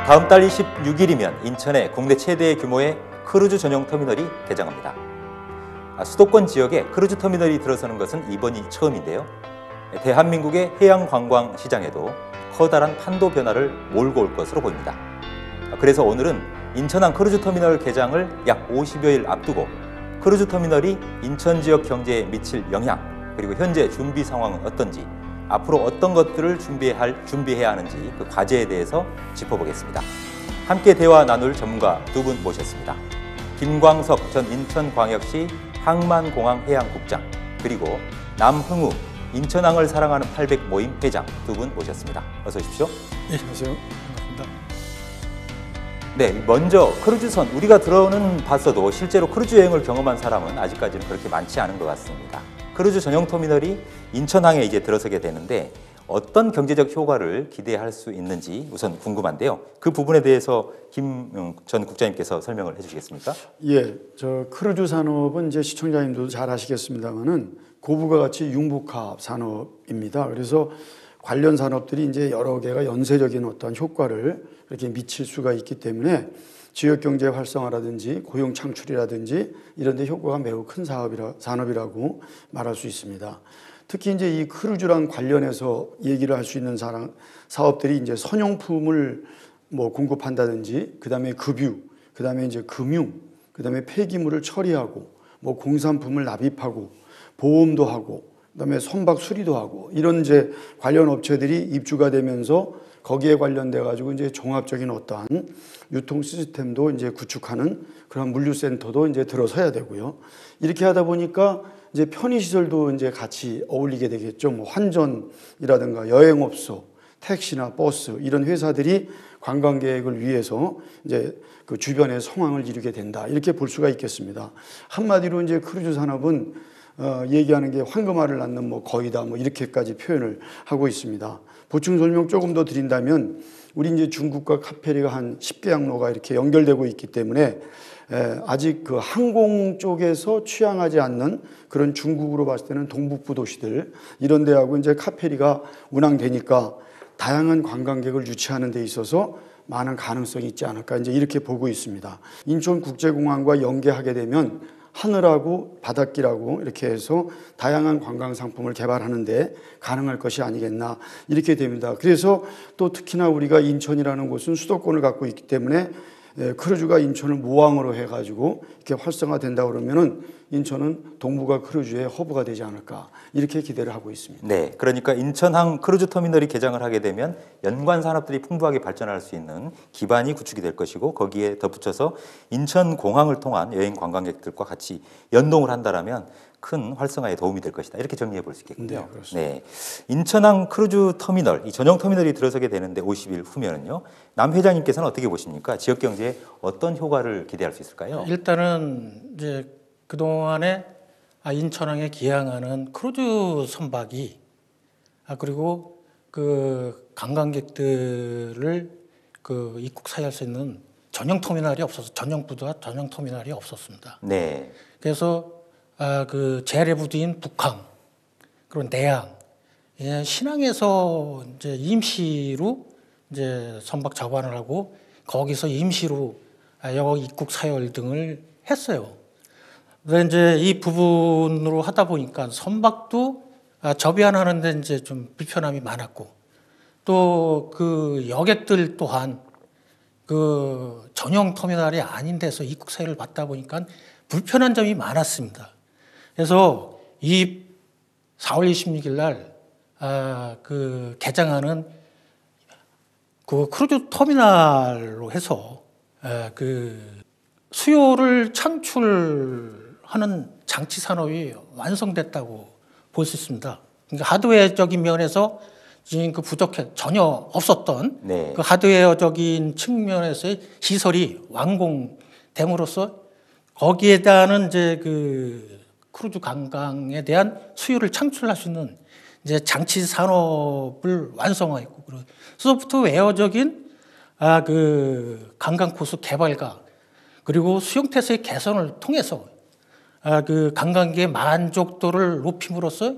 다음 달 26일이면 인천에 국내 최대 규모의 크루즈 전용 터미널이 개장합니다. 수도권 지역에 크루즈 터미널이 들어서는 것은 이번이 처음인데요. 대한민국의 해양 관광 시장에도 커다란 판도 변화를 몰고 올 것으로 보입니다. 그래서 오늘은 인천항 크루즈 터미널 개장을 약 50여일 앞두고 크루즈 터미널이 인천 지역 경제에 미칠 영향, 그리고 현재 준비 상황은 어떤지, 앞으로 어떤 것들을 준비해야 하는지 그 과제에 대해서 짚어보겠습니다. 함께 대화 나눌 전문가 두 분 모셨습니다. 김광석 전 인천광역시 항만공항해양국장, 그리고 남흥우 인천항을 사랑하는 800 모임 회장 두 분 모셨습니다. 어서 오십시오. 네, 안녕하세요. 반갑습니다. 네, 먼저 크루즈선, 우리가 들어는 봤어도 실제로 크루즈 여행을 경험한 사람은 아직까지는 그렇게 많지 않은 것 같습니다. 크루즈 전용 터미널이 인천항에 이제 들어서게 되는데 어떤 경제적 효과를 기대할 수 있는지 우선 궁금한데요. 그 부분에 대해서 김 전 국장님께서 설명을 해주시겠습니까? 예, 저 크루즈 산업은 이제 시청자님도 잘 아시겠습니다만은 고부가 가치 융복합 산업입니다. 그래서 관련 산업들이 이제 여러 개가 연쇄적인 어떤 효과를 이렇게 미칠 수가 있기 때문에 지역 경제 활성화라든지 고용 창출이라든지 이런 데 효과가 매우 큰 산업이라고 말할 수 있습니다. 특히 이제 이 크루즈랑 관련해서 얘기를 할 수 있는 사업들이 이제 선용품을 공급한다든지, 그다음에 급유, 그다음에 이제 금융, 그다음에 폐기물을 처리하고, 공산품을 납입하고, 보험도 하고, 그다음에 선박 수리도 하고, 이런 이제 관련 업체들이 입주가 되면서 거기에 관련돼 가지고 이제 종합적인 어떠한 유통 시스템도 이제 구축하는 그런 물류센터도 이제 들어서야 되고요. 이렇게 하다 보니까 이제 편의시설도 이제 같이 어울리게 되겠죠. 환전이라든가 여행업소, 택시나 버스 이런 회사들이 관광객을 위해서 이제 그 주변의 성황을 이루게 된다. 이렇게 볼 수가 있겠습니다. 한마디로 이제 크루즈 산업은 얘기하는 게 황금알을 낳는 거의다 이렇게까지 표현을 하고 있습니다. 보충 설명 조금 더 드린다면 우리 이제 중국과 카페리가 한 10개 항로가 이렇게 연결되고 있기 때문에 아직 그 항공 쪽에서 취항하지 않는 그런 중국으로 봤을 때는 동북부 도시들 이런 데하고 이제 카페리가 운항되니까 다양한 관광객을 유치하는 데 있어서 많은 가능성이 있지 않을까 이제 이렇게 보고 있습니다. 인천국제공항과 연계하게 되면 하늘하고 바닷길하고 이렇게 해서 다양한 관광 상품을 개발하는데 가능할 것이 아니겠나 이렇게 됩니다. 그래서 또 특히나 우리가 인천이라는 곳은 수도권을 갖고 있기 때문에 크루즈가 인천을 모항으로 해가지고 이렇게 활성화된다 그러면은 인천은 동북아 크루즈의 허브가 되지 않을까 이렇게 기대를 하고 있습니다. 네, 그러니까 인천항 크루즈 터미널이 개장을 하게 되면 연관 산업들이 풍부하게 발전할 수 있는 기반이 구축이 될 것이고 거기에 덧붙여서 인천공항을 통한 여행 관광객들과 같이 연동을 한다라면 큰 활성화에 도움이 될 것이다. 이렇게 정리해 볼 수 있겠군요. 네, 그렇습니다. 네, 인천항 크루즈 터미널, 이 전용 터미널이 들어서게 되는데 50일 후면은요. 남 회장님께서는 어떻게 보십니까? 지역 경제에 어떤 효과를 기대할 수 있을까요? 일단은 이제 그동안에 인천항에 기항하는 크루즈 선박이 그리고 그 관광객들을 그 입국 사유할 수 있는 전용 터미널이 없어서 전용 터미널이 없었습니다. 네. 그래서 그 재래부두인 북항 그리고 내항 신항에서 이제 임시로 이제 선박 접안을 하고 거기서 임시로 입국 사열 등을 했어요. 그런데 이제 이 부분으로 하다 보니까 선박도 접안하는데 이제 좀 불편함이 많았고 또 그 여객들 또한 그 전용 터미널이 아닌 데서 입국 사유를 받다 보니까 불편한 점이 많았습니다. 그래서 이 4월 26일 날 그 개장하는 그 크루즈 터미널로 해서 그 수요를 창출하는 장치 산업이 완성됐다고 볼 수 있습니다. 그러니까 하드웨어적인 면에서 지금 그 전혀 없었던 네. 그 하드웨어적인 측면에서의 시설이 완공됨으로써 거기에 대한 이제 그 크루즈 관광에 대한 수요를 창출할 수 있는 이제 장치 산업을 완성화했고, 소프트웨어적인 그 관광 코스 개발과 그리고 수용태세의 개선을 통해서 그 관광객의 만족도를 높임으로써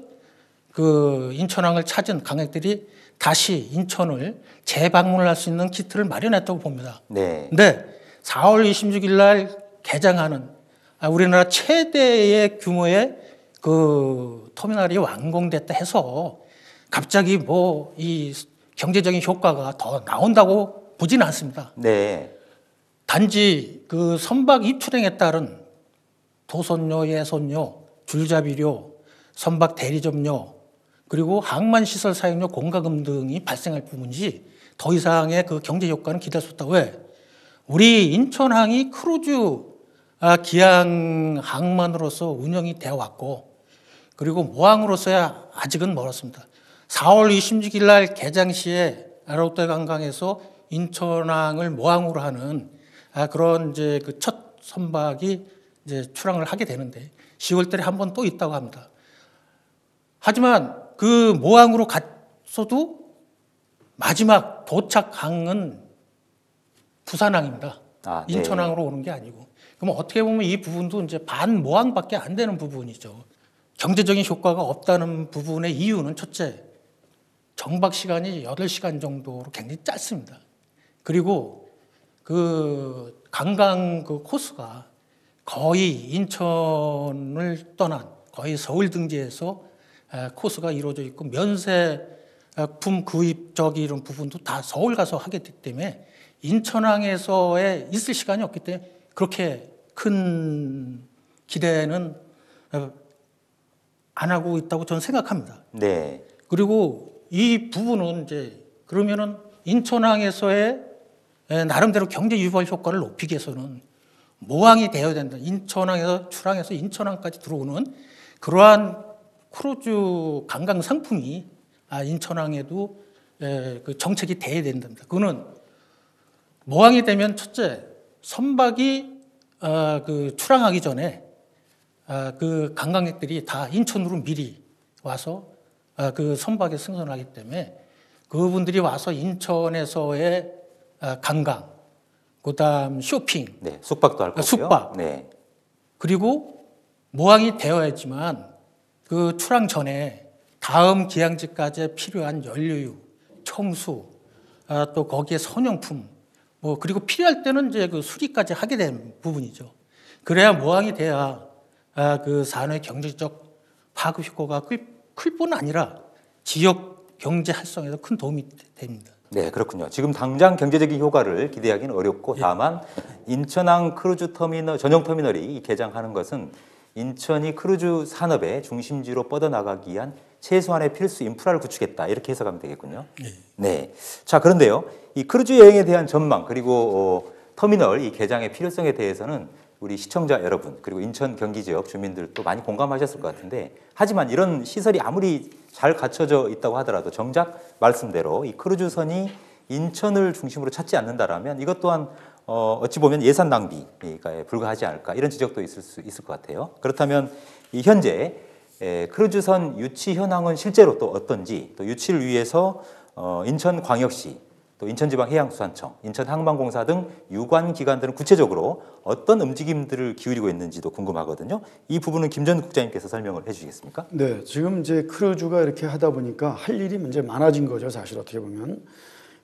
그 인천항을 찾은 관객들이 다시 인천을 재방문할 수 있는 기틀을 마련했다고 봅니다. 네. 근데 4월 26일 날 개장하는 우리나라 최대의 규모의 그 터미널이 완공됐다 해서 갑자기 뭐 이 경제적인 효과가 더 나온다고 보지는 않습니다. 네. 단지 그 선박 입출행에 따른 도선료, 예선료, 줄잡이료, 선박 대리점료, 그리고 항만시설 사용료 공과금 등이 발생할 부분이지 더 이상의 그 경제 효과는 기대할 수 없다. 왜? 우리 인천항이 크루즈 기항 항만으로서 운영이 되어 왔고, 그리고 모항으로서야 아직은 멀었습니다. 4월 26일 날 개장 시에 롯데관광에서 인천항을 모항으로 하는 그런 이제 그 첫 선박이 이제 출항을 하게 되는데 10월 달에 한 번 또 있다고 합니다. 하지만 그 모항으로 갔어도 마지막 도착항은 부산항입니다. 네. 인천항으로 오는 게 아니고. 그럼 어떻게 보면 이 부분도 이제 반모항밖에 안 되는 부분이죠. 경제적인 효과가 없다는 부분의 이유는 첫째, 정박 시간이 8시간 정도로 굉장히 짧습니다. 그리고 그 관광 그 코스가 거의 인천을 떠난 거의 서울 등지에서 코스가 이루어져 있고, 면세품 구입 이런 부분도 다 서울 가서 하게 되기 때문에 인천항에서의 있을 시간이 없기 때문에 그렇게 큰 기대는 안 하고 있다고 저는 생각합니다. 네. 그리고 이 부분은 이제 그러면은 인천항에서의 나름대로 경제 유발 효과를 높이기 위해서는 모항이 되어야 된다. 인천항에서 출항해서 인천항까지 들어오는 그러한 크루즈 관광 상품이 인천항에도 그 정책이 돼야 된답니다. 그거는 모항이 되면 첫째, 선박이 그 출항하기 전에 그 관광객들이 다 인천으로 미리 와서 그 선박에 승선하기 때문에 그분들이 와서 인천에서의 관광, 그다음 쇼핑, 네. 숙박도 할 거고요. 숙박. 네. 그리고 모항이 되어야지만 그 출항 전에 다음 기항지까지 필요한 연료유, 청수, 또 거기에 선용품, 뭐 그리고 필요할 때는 이제 그 수리까지 하게 되는 부분이죠. 그래야 모항이 돼야 그 산의 경제적 파급 효과가 클 뿐 아니라 지역 경제 활성에도 큰 도움이 됩니다. 네, 그렇군요. 지금 당장 경제적인 효과를 기대하기는 어렵고, 다만 인천항 크루즈 터미널 전용 터미널이 개장하는 것은 인천이 크루즈 산업의 중심지로 뻗어나가기 위한 최소한의 필수 인프라를 구축했다, 이렇게 해석하면 되겠군요. 네. 자, 그런데요, 이 크루즈 여행에 대한 전망, 그리고 터미널 이 개장의 필요성에 대해서는 우리 시청자 여러분, 그리고 인천 경기 지역 주민들도 많이 공감하셨을 것 같은데, 하지만 이런 시설이 아무리 잘 갖춰져 있다고 하더라도 정작 말씀대로 이 크루즈선이 인천을 중심으로 찾지 않는다라면 이것 또한 어찌 보면 예산 낭비에 불과하지 않을까, 이런 지적도 있을 수 있을 것 같아요. 그렇다면 이 현재 크루즈선 유치 현황은 실제로 또 어떤지, 또 유치를 위해서 인천광역시, 또 인천지방해양수산청, 인천항만공사 등 유관 기관들은 구체적으로 어떤 움직임들을 기울이고 있는지도 궁금하거든요. 이 부분은 김전 국장님께서 설명을 해주시겠습니까? 네, 지금 이제 크루즈가 이렇게 하다 보니까 할 일이 이제 많아진 거죠, 사실 어떻게 보면.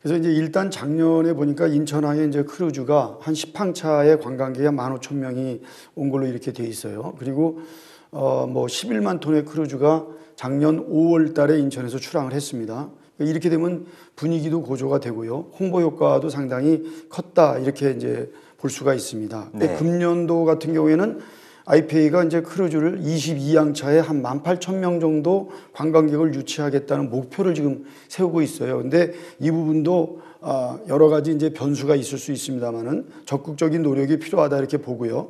그래서 이제 일단 작년에 보니까 인천항에 이제 크루즈가 한 10항차의 관광객이 15,000명이 온 걸로 이렇게 돼 있어요. 그리고 뭐 11만 톤의 크루즈가 작년 5월 달에 인천에서 출항을 했습니다. 이렇게 되면 분위기도 고조가 되고요. 홍보 효과도 상당히 컸다, 이렇게 이제 볼 수가 있습니다. 네. 금년도 같은 경우에는 IPA가 이제 크루즈를 22항차에 한 18,000명 정도 관광객을 유치하겠다는 목표를 지금 세우고 있어요. 근데 이 부분도 여러 가지 이제 변수가 있을 수 있습니다만은 적극적인 노력이 필요하다 이렇게 보고요.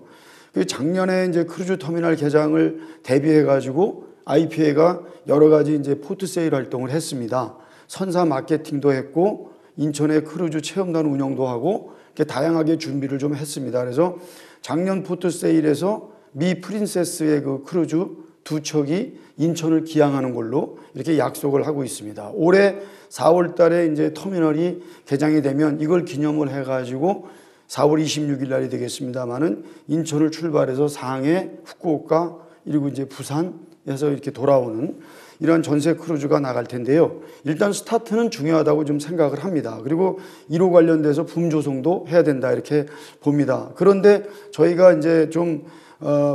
그 작년에 이제 크루즈 터미널 개장을 대비해 가지고 IPA가 여러 가지 이제 포트 세일 활동을 했습니다. 선사 마케팅도 했고 인천에 크루즈 체험단 운영도 하고 이렇게 다양하게 준비를 좀 했습니다. 그래서 작년 포트 세일에서 미 프린세스의 그 크루즈 2척이 인천을 기항하는 걸로 이렇게 약속을 하고 있습니다. 올해 4월 달에 이제 터미널이 개장이 되면 이걸 기념을 해가지고 4월 26일 날이 되겠습니다만은 인천을 출발해서 상해, 후쿠오카, 그리고 이제 부산에서 이렇게 돌아오는 이런 전세 크루즈가 나갈 텐데요. 일단 스타트는 중요하다고 좀 생각을 합니다. 그리고 이로 관련돼서 붐 조성도 해야 된다 이렇게 봅니다. 그런데 저희가 이제 좀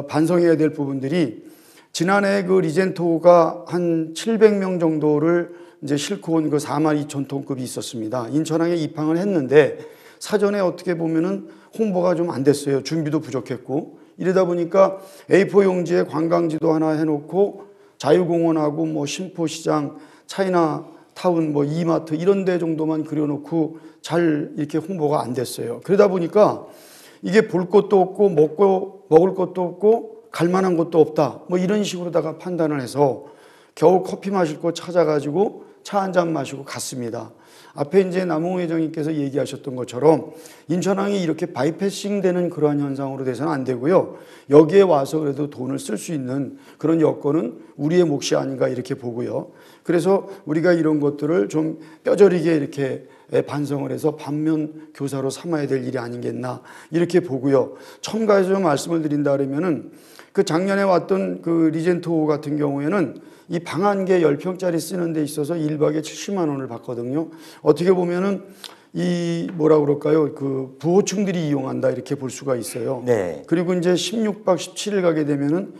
반성해야 될 부분들이 지난해 그 리젠토가 한 700명 정도를 이제 싣고 온 그 42,000톤급이 있었습니다. 인천항에 입항을 했는데 사전에 어떻게 보면은 홍보가 좀 안 됐어요. 준비도 부족했고 이러다 보니까 A4 용지에 관광지도 하나 해놓고 자유공원하고 뭐 신포시장, 차이나타운, 뭐 이마트 이런 데 정도만 그려놓고 잘 이렇게 홍보가 안 됐어요. 그러다 보니까 이게 볼 것도 없고 먹을 것도 없고 갈 만한 것도 없다. 뭐 이런 식으로다가 판단을 해서 겨우 커피 마실 거 찾아가지고 차 한 잔 마시고 갔습니다. 앞에 이제 남홍 회장님께서 얘기하셨던 것처럼 인천항이 이렇게 바이패싱 되는 그러한 현상으로 돼서는 안 되고요. 여기에 와서 그래도 돈을 쓸 수 있는 그런 여건은 우리의 몫이 아닌가 이렇게 보고요. 그래서 우리가 이런 것들을 좀 뼈저리게 이렇게 반성을 해서 반면 교사로 삼아야 될 일이 아니겠나 이렇게 보고요. 첨가해서 좀 말씀을 드린다 그러면은 그 작년에 왔던 그 리젠토 같은 경우에는 이 방 한 개 10평짜리 쓰는 데 있어서 1박에 70만 원을 받거든요. 어떻게 보면은 이 뭐라 그럴까요? 그 부호층들이 이용한다 이렇게 볼 수가 있어요. 네. 그리고 이제 16박 17일 가게 되면은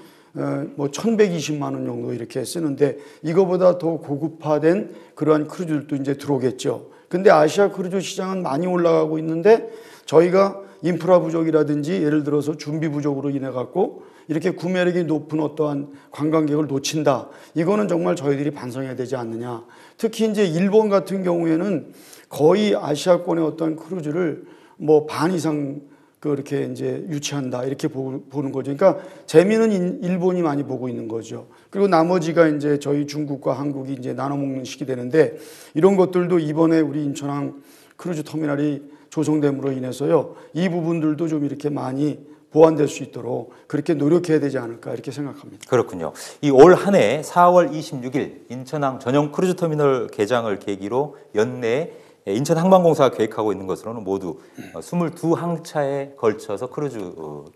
뭐 1,120만 원 정도 이렇게 쓰는데 이거보다 더 고급화된 그러한 크루즈들도 이제 들어오겠죠. 근데 아시아 크루즈 시장은 많이 올라가고 있는데 저희가 인프라 부족이라든지 예를 들어서 준비 부족으로 인해 갖고 이렇게 구매력이 높은 어떠한 관광객을 놓친다. 이거는 정말 저희들이 반성해야 되지 않느냐. 특히 이제 일본 같은 경우에는 거의 아시아권의 어떤 크루즈를 뭐 반 이상 그렇게 이제 유치한다. 이렇게 보는 거죠. 그러니까 재미는 일본이 많이 보고 있는 거죠. 그리고 나머지가 이제 저희 중국과 한국이 이제 나눠 먹는 식이 되는데 이런 것들도 이번에 우리 인천항 크루즈 터미널이 조성됨으로 인해서요. 이 부분들도 좀 이렇게 많이 보완될 수 있도록 그렇게 노력해야 되지 않을까 이렇게 생각합니다. 그렇군요. 이 올 한 해 4월 26일 인천항 전용 크루즈 터미널 개장을 계기로 연내에 인천항만공사가 계획하고 있는 것으로는 모두 22항차에 걸쳐서 크루즈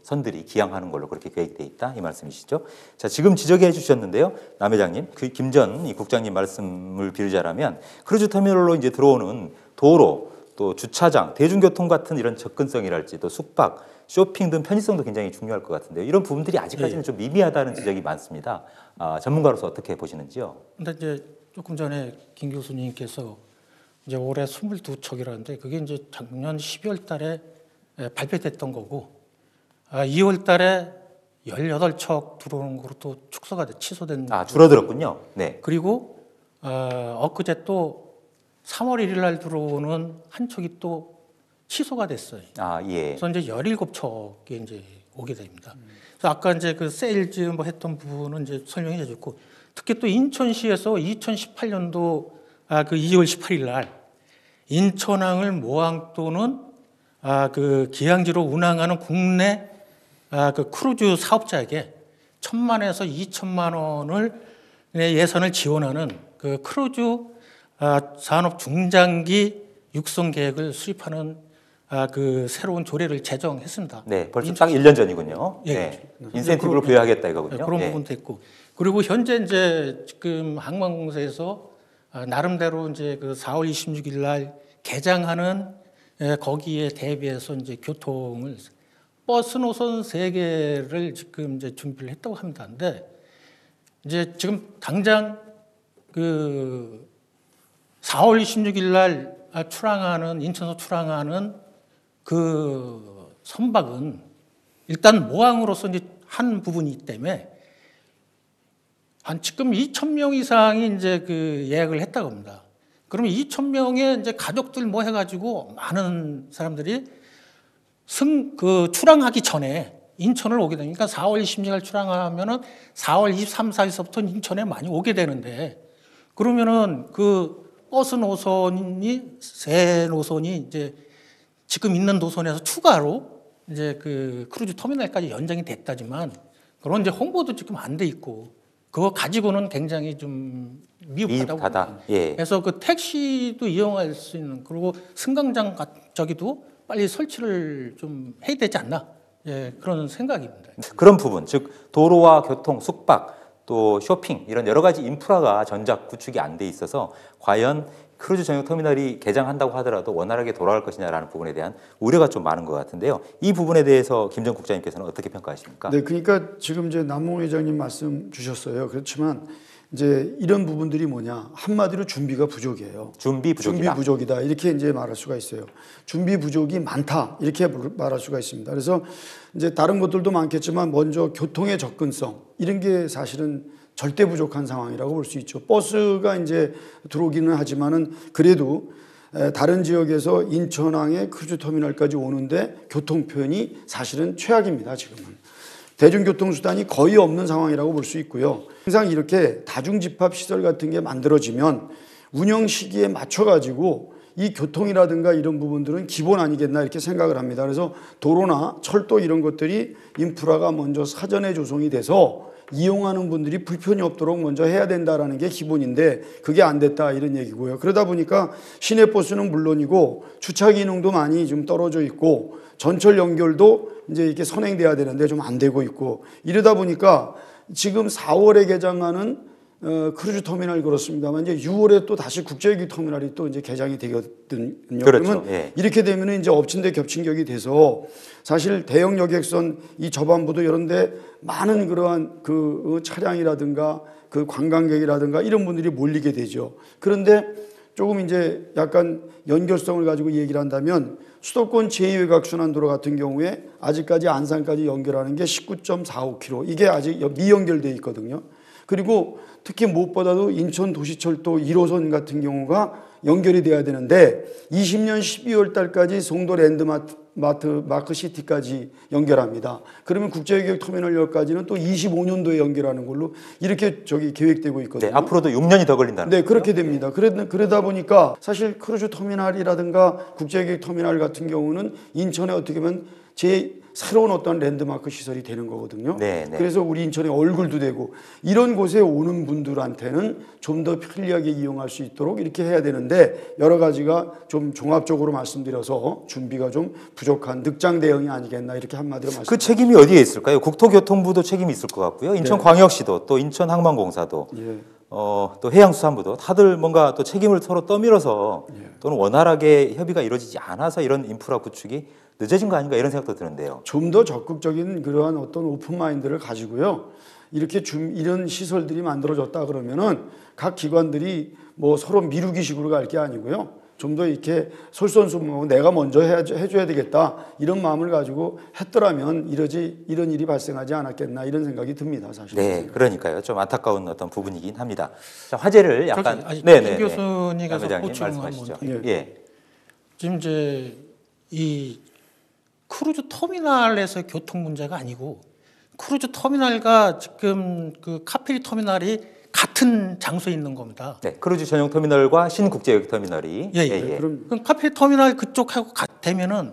선들이 기항하는 걸로 그렇게 계획되어 있다 이 말씀이시죠. 자, 지금 지적해 주셨는데요. 남 회장님, 그 김전 이 국장님 말씀을 빌자라면 크루즈 터미널로 이제 들어오는 도로 또 주차장, 대중교통 같은 이런 접근성이랄지 또 숙박, 쇼핑 등 편의성도 굉장히 중요할 것 같은데요. 이런 부분들이 아직까지는 좀 미미하다는 지적이 많습니다. 전문가로서 어떻게 보시는지요? 근데 이제 조금 전에 김 교수님께서 이제 올해 22척이라는데 그게 이제 작년 12월 달에 발표됐던 거고 2월 달에 18척 들어오는 거로 또 축소가 취소된 줄어들었군요. 네. 그리고 엊그제 또 3월 1일 날 들어오는 한 척이 또 취소가 됐어요. 예. 그래서 이제 17척이 이제 오게 됩니다. 그래서 아까 이제 그 세일즈 뭐 했던 부분은 이제 설명해 줬고 특히 또 인천시에서 2018년도 그 2월 18일 날 인천항을 모항 또는 그 기항지로 운항하는 국내 그 크루즈 사업자에게 1,000만에서 2,000만 원을 예산을 지원하는 그 크루즈 산업 중장기 육성 계획을 수립하는 그 새로운 조례를 제정했습니다. 네, 벌써 딱 1년 전이군요. 예, 네. 인센티브를 부여하겠다 이거군요. 그런 부분도 있고 그리고 현재 이제 지금 항만공사에서 나름대로 이제 그 4월 26일 날 개장하는 거기에 대비해서 이제 교통을 버스 노선 3개를 지금 이제 준비를 했다고 합니다. 근데 이제 지금 당장 그 4월 26일 날 출항하는 인천에서 출항하는 그 선박은 일단 모항으로서 이제 한 부분이기 때문에 한 지금 2,000명 이상이 이제 그 예약을 했다고 합니다. 그러면 2,000명의 이제 가족들 뭐 해가지고 많은 사람들이 출항하기 전에 인천을 오게 되니까 4월 26일 출항하면은 4월 23, 4일서부터 인천에 많이 오게 되는데 그러면은 그 버스 노선이 세 노선이 이제 지금 있는 노선에서 추가로 이제 그 크루즈 터미널까지 연장이 됐다지만 그런 이제 홍보도 지금 안 돼 있고 그거 가지고는 굉장히 좀 미흡하다. 예. 그래서 그 택시도 이용할 수 있는 그리고 승강장 저기도 빨리 설치를 좀 해야 되지 않나? 예, 그런 생각입니다. 그런 부분, 즉 도로와 교통, 숙박, 또 쇼핑 이런 여러 가지 인프라가 전작 구축이 안 돼 있어서 과연 크루즈 전용 터미널이 개장한다고 하더라도 원활하게 돌아갈 것이냐라는 부분에 대한 우려가 좀 많은 것 같은데요. 이 부분에 대해서 김정 국장님께서는 어떻게 평가하십니까? 네, 그러니까 지금 이제 남몽 회장님 말씀 주셨어요. 그렇지만 이제 이런 부분들이 뭐냐 한마디로 준비가 부족이에요. 준비 부족이다. 준비 부족이다 이렇게 이제 말할 수가 있어요. 준비 부족이 많다 이렇게 말할 수가 있습니다. 그래서 이제 다른 것들도 많겠지만 먼저 교통의 접근성 이런 게 사실은 절대 부족한 상황이라고 볼 수 있죠. 버스가 이제 들어오기는 하지만은 그래도 다른 지역에서 인천항의 크루즈 터미널까지 오는데 교통편이 사실은 최악입니다. 지금은 대중교통수단이 거의 없는 상황이라고 볼 수 있고요. 항상 이렇게 다중집합시설 같은 게 만들어지면 운영 시기에 맞춰가지고 이 교통이라든가 이런 부분들은 기본 아니겠나 이렇게 생각을 합니다. 그래서 도로나 철도 이런 것들이 인프라가 먼저 사전에 조성이 돼서 이용하는 분들이 불편이 없도록 먼저 해야 된다라는 게 기본인데 그게 안 됐다 이런 얘기고요. 그러다 보니까 시내버스는 물론이고 주차 기능도 많이 좀 떨어져 있고 전철 연결도 이제 이렇게 선행돼야 되는데 좀 안 되고 있고 이러다 보니까 지금 4월에 개장하는 크루즈 터미널 그렇습니다만 이제 6월에 또 다시 국제유기 터미널이 또 이제 개장이 되거든요. 그렇죠. 그러면 예. 이렇게 되면은 이제 엎친 데 겹친 격이 돼서 사실 대형 여객선 이 저반부도 이런데 많은 그러한 그 차량이라든가 그 관광객이라든가 이런 분들이 몰리게 되죠. 그런데 조금 이제 약간 연결성을 가지고 얘기를 한다면 수도권 제2외곽순환도로 같은 경우에 아직까지 안산까지 연결하는 게 19.45km 이게 아직 미연결되어 있거든요. 그리고 특히 무엇보다도 인천 도시철도 1호선 같은 경우가 연결이 돼야 되는데 20년 12월 달까지 송도 마크시티까지 연결합니다. 그러면 국제여객터미널역까지는 또 25년도에 연결하는 걸로 이렇게 계획되고 있거든요. 네, 앞으로도 6년이 더 걸린다는 네, 거죠? 그렇게 됩니다. 그러다 보니까 사실 크루즈 터미널이라든가 국제여객터미널 같은 경우는 인천에 어떻게 보면 새로운 어떤 랜드마크 시설이 되는 거거든요. 네, 네. 그래서 우리 인천의 얼굴도 되고 이런 곳에 오는 분들한테는 좀 더 편리하게 이용할 수 있도록 이렇게 해야 되는데 여러 가지가 좀 종합적으로 말씀드려서 준비가 좀 부족한 늑장 대응이 아니겠나 이렇게 한마디로 말씀. 그 책임이 어디에 있을까요? 국토교통부도 책임이 있을 것 같고요. 인천광역시도 또 인천항만공사도 예. 또 해양수산부도 다들 뭔가 또 책임을 서로 떠밀어서 또는 원활하게 협의가 이루어지지 않아서 이런 인프라 구축이 늦어진 거 아닌가 이런 생각도 드는데요. 좀 더 적극적인 그러한 어떤 오픈 마인드를 가지고요. 이렇게 이런 시설들이 만들어졌다 그러면은 각 기관들이 뭐 서로 미루기식으로 갈 게 아니고요. 좀 더 이렇게 솔선수범하고 내가 먼저 해줘야 되겠다 이런 마음을 가지고 했더라면 이런 일이 발생하지 않았겠나 이런 생각이 듭니다. 사실. 네, 그러니까요. 좀 안타까운 어떤 부분이긴 합니다. 자, 화제를 약간 김 네네. 교수님께서 회장님 보충 말씀하시죠. 한번. 예. 지금 이제 이 크루즈 터미널에서 교통 문제가 아니고 크루즈 터미널과 지금 그 카페리 터미널이 같은 장소에 있는 겁니다. 네, 크루즈 전용 터미널과 신국제여객 터미널이 그럼 카페리 터미널 그쪽하고 되면은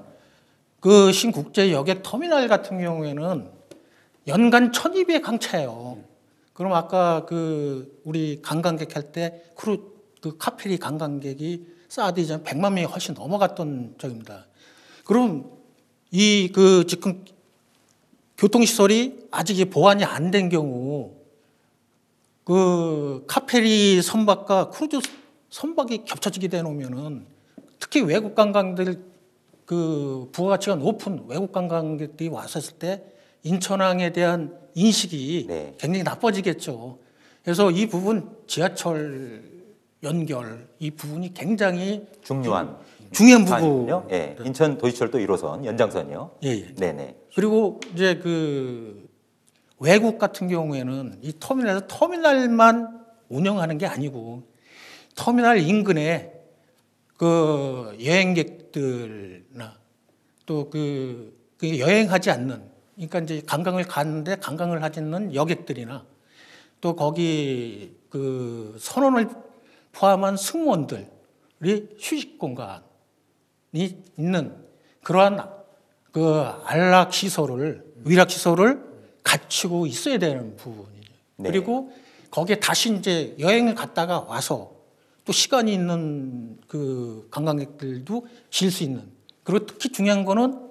그 신국제 여객 터미널 같은 경우에는 연간 1,200 항차예요. 그럼 아까 그 우리 관광객 할 때 그 카페리 관광객이 사드 이전 100만 명이 훨씬 넘어갔던 적입니다. 그럼 이 그 지금 교통시설이 아직 보완이 안 된 경우 그 카페리 선박과 크루즈 선박이 겹쳐지게 되놓으면은 특히 외국 관광들 그 부가가치가 높은 외국 관광객들이 왔었을 때 인천항에 대한 인식이 네. 굉장히 나빠지겠죠. 그래서 이 부분 지하철 연결 이 부분이 굉장히 중요한 부분이요. 예, 인천 도시철도 1호선 연장선이요. 예. 네네. 그리고 이제 그 외국 같은 경우에는 이 터미널에서 터미널만 운영하는 게 아니고 터미널 인근에 그 여행객들나 또 그 여행하지 않는, 그러니까 이제 관광을 갔는데 관광을 하지 않는 여객들이나 또 거기 그 선원을 포함한 승무원들이 휴식 공간이 있는 그러한 그 안락 시설을, 위락 시설을 갖추고 있어야 되는 부분이죠. 네. 그리고 거기에 다시 이제 여행을 갔다가 와서 또 시간이 있는 그 관광객들도 쉴 수 있는. 그리고 특히 중요한 거는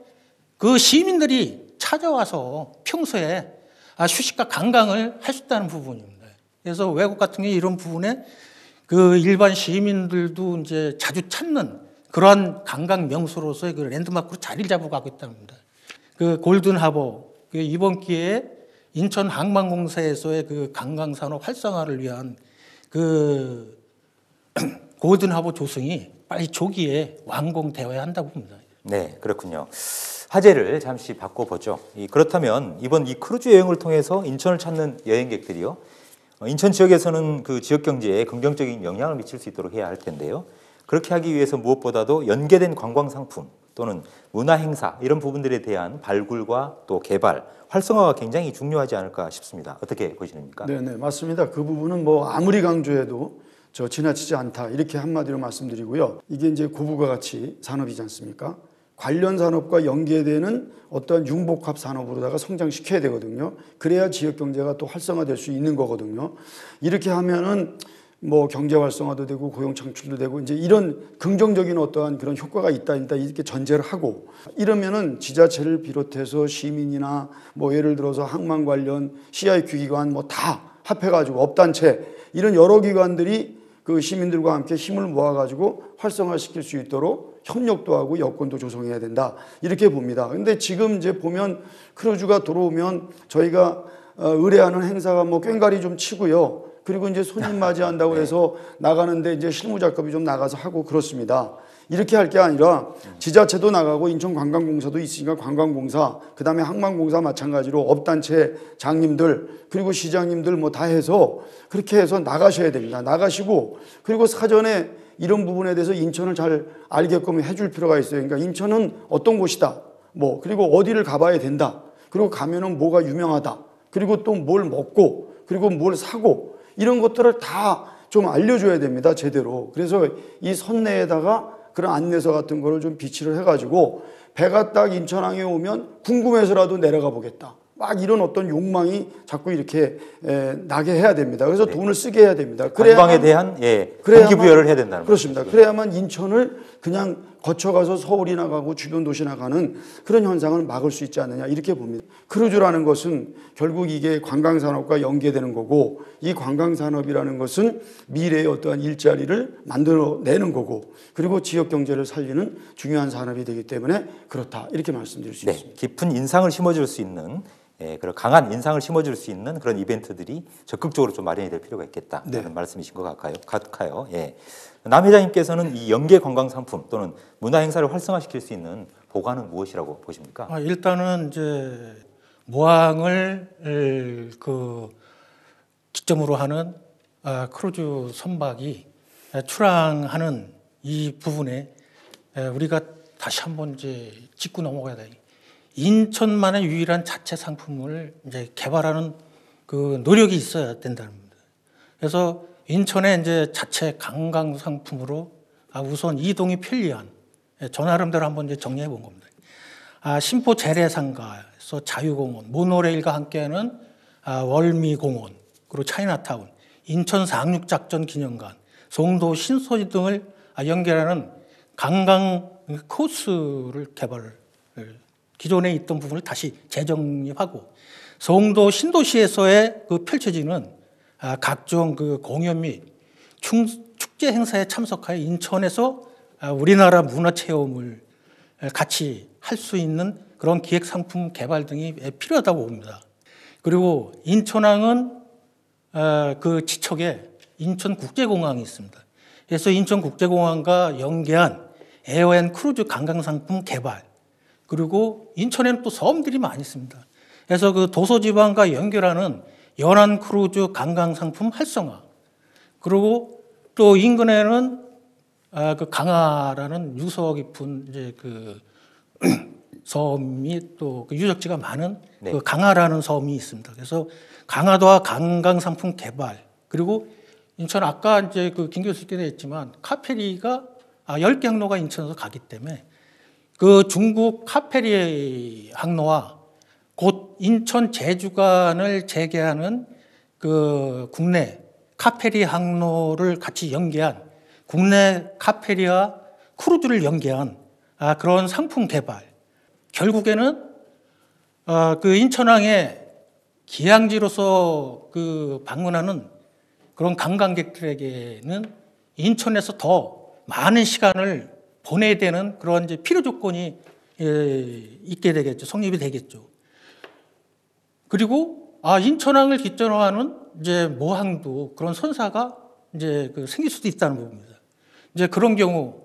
그 시민들이 찾아와서 평소에 휴식과 관광을 할 수 있다는 부분입니다. 그래서 외국 같은 경우 이런 부분에 그 일반 시민들도 이제 자주 찾는 그러한 관광 명소로서의 그 랜드마크로 자리를 잡고 가고 있답니다. 그 골든하버, 그 이번 기회에 인천항만공사에서의 그 관광산업 활성화를 위한 그 골든하버 조성이 빨리 조기에 완공되어야 한다고 봅니다. 네, 그렇군요. 화제를 잠시 바꿔보죠. 그렇다면 이번 이 크루즈 여행을 통해서 인천을 찾는 여행객들이요, 인천 지역에서는 그 지역 경제에 긍정적인 영향을 미칠 수 있도록 해야 할 텐데요. 그렇게 하기 위해서 무엇보다도 연계된 관광 상품 또는 문화 행사 이런 부분들에 대한 발굴과 또 개발, 활성화가 굉장히 중요하지 않을까 싶습니다. 어떻게 보시는입니까? 네, 맞습니다. 그 부분은 뭐 아무리 강조해도 지나치지 않다 이렇게 한마디로 말씀드리고요. 이게 이제 고부가 가치 산업이지 않습니까? 관련 산업과 연계되는 어떤 융복합 산업으로다가 성장시켜야 되거든요. 그래야 지역 경제가 또 활성화될 수 있는 거거든요. 이렇게 하면은 뭐 경제 활성화도 되고 고용 창출도 되고 이제 이런 긍정적인 어떠한 그런 효과가 있다 이렇게 전제를 하고, 이러면은 지자체를 비롯해서 시민이나 뭐 예를 들어서 항만 관련 CIQ 기관 뭐 다 합해가지고 업단체 이런 여러 기관들이 그 시민들과 함께 힘을 모아가지고 활성화시킬 수 있도록 협력도 하고 여건도 조성해야 된다 이렇게 봅니다. 근데 지금 이제 보면 크루즈가 들어오면 저희가 의뢰하는 행사가 뭐 꽹과리 좀 치고요. 그리고 이제 손님 맞이한다고 해서 나가는데 이제 실무 작업이 좀 나가서 하고 그렇습니다. 이렇게 할 게 아니라 지자체도 나가고 인천관광공사도 있으니까 관광공사, 그다음에 항만공사 마찬가지로 업단체 장님들 그리고 시장님들 뭐 다 해서 그렇게 해서 나가셔야 됩니다. 나가시고 그리고 사전에 이런 부분에 대해서 인천을 잘 알게끔 해줄 필요가 있어요. 그러니까 인천은 어떤 곳이다. 뭐 그리고 어디를 가봐야 된다. 그리고 가면은 뭐가 유명하다. 그리고 또 뭘 먹고 그리고 뭘 사고 이런 것들을 다 좀 알려줘야 됩니다. 제대로. 그래서 이 선내에다가 그런 안내서 같은 거를 좀 비치를 해가지고 배가 딱 인천항에 오면 궁금해서라도 내려가 보겠다. 막 이런 어떤 욕망이 자꾸 이렇게 나게 해야 됩니다. 그래서 돈을 쓰게 해야 됩니다. 관광에 대한 동기부여를 해야 된다는 그렇습니다. 거죠. 그래야만 인천을 그냥 거쳐가서 서울이나 가고 주변 도시나 가는 그런 현상을 막을 수 있지 않느냐 이렇게 봅니다. 크루즈라는 것은 결국 이게 관광산업과 연계되는 거고, 이 관광산업이라는 것은 미래의 어떠한 일자리를 만들어내는 거고, 그리고 지역 경제를 살리는 중요한 산업이 되기 때문에 그렇다 이렇게 말씀드릴 수 있습니다. 깊은 인상을 심어줄 수 있는, 그런 강한 인상을 심어줄 수 있는 그런 이벤트들이 적극적으로 좀 마련이 될 필요가 있겠다는 말씀이신 것 같아요. 남 회장님께서는 이 연계 관광 상품 또는 문화 행사를 활성화시킬 수 있는 보관은 무엇이라고 보십니까? 일단은 이제 모항을 그 기점으로 하는 크루즈 선박이 출항하는 이 부분에 우리가 다시 한번 이제 짚고 넘어가야 돼. 인천만의 유일한 자체 상품을 이제 개발하는 그 노력이 있어야 된다는 겁니다. 그래서 인천의 이제 자체 관광 상품으로 우선 이동이 편리한, 저 나름대로 한번 이제 정리해 본 겁니다. 신포 재래상가에서 자유공원, 모노레일과 함께하는 월미공원, 그리고 차이나타운, 인천 상륙작전 기념관, 송도 신소지 등을 연결하는 관광 코스를 개발, 기존에 있던 부분을 다시 재정립하고, 송도 신도시에서의 그 펼쳐지는 각종 그 공연 및 축제 행사에 참석하여 인천에서 우리나라 문화 체험을 같이 할 수 있는 그런 기획 상품 개발 등이 필요하다고 봅니다. 그리고 인천항은 그 지척에 인천국제공항이 있습니다. 그래서 인천국제공항과 연계한 에어앤 크루즈 관광 상품 개발, 그리고 인천에는 또 섬들이 많이 있습니다. 그래서 그 도서지방과 연결하는 연안 크루즈 관광 상품 활성화, 그리고 또 인근에는 그 강화라는 유서 깊은 이제 그 섬이 또 그 유적지가 많은 네. 그 강화라는 섬이 있습니다. 그래서 강화도와 관광 상품 개발, 그리고 인천 아까 이제 그 김 교수께서 했지만 카페리가 10개 항로가 인천에서 가기 때문에 그 중국 카페리 항로와 곧 인천 제주간을 재개하는 그 국내 카페리 항로를 같이 연계한 국내 카페리와 크루즈를 연계한 그런 상품 개발. 결국에는 그 인천항에 기항지로서 그 방문하는 그런 관광객들에게는 인천에서 더 많은 시간을 보내야 되는 그런 이제 필요 조건이 있게 되겠죠. 성립이 되겠죠. 그리고 인천항을 기점으로 하는 이제 모항도 그런 선사가 이제 그 생길 수도 있다는 부분입니다. 이제 그런 경우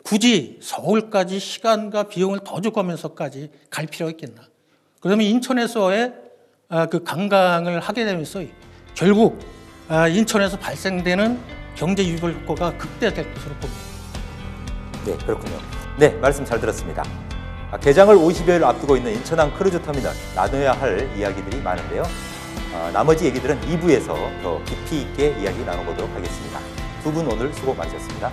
굳이 서울까지 시간과 비용을 더 주고 하면서까지 갈 필요가 있겠나? 그러면 인천에서의 그 관광을 하게 되면서 결국 인천에서 발생되는 경제 유발 효과가 극대화될 것으로 봅니다. 네, 그렇군요. 네, 말씀 잘 들었습니다. 개장을 50여일 앞두고 있는 인천항 크루즈 터미널, 나눠야 할 이야기들이 많은데요. 나머지 얘기들은 2부에서 더 깊이 있게 이야기 나눠보도록 하겠습니다. 두 분 오늘 수고 많으셨습니다.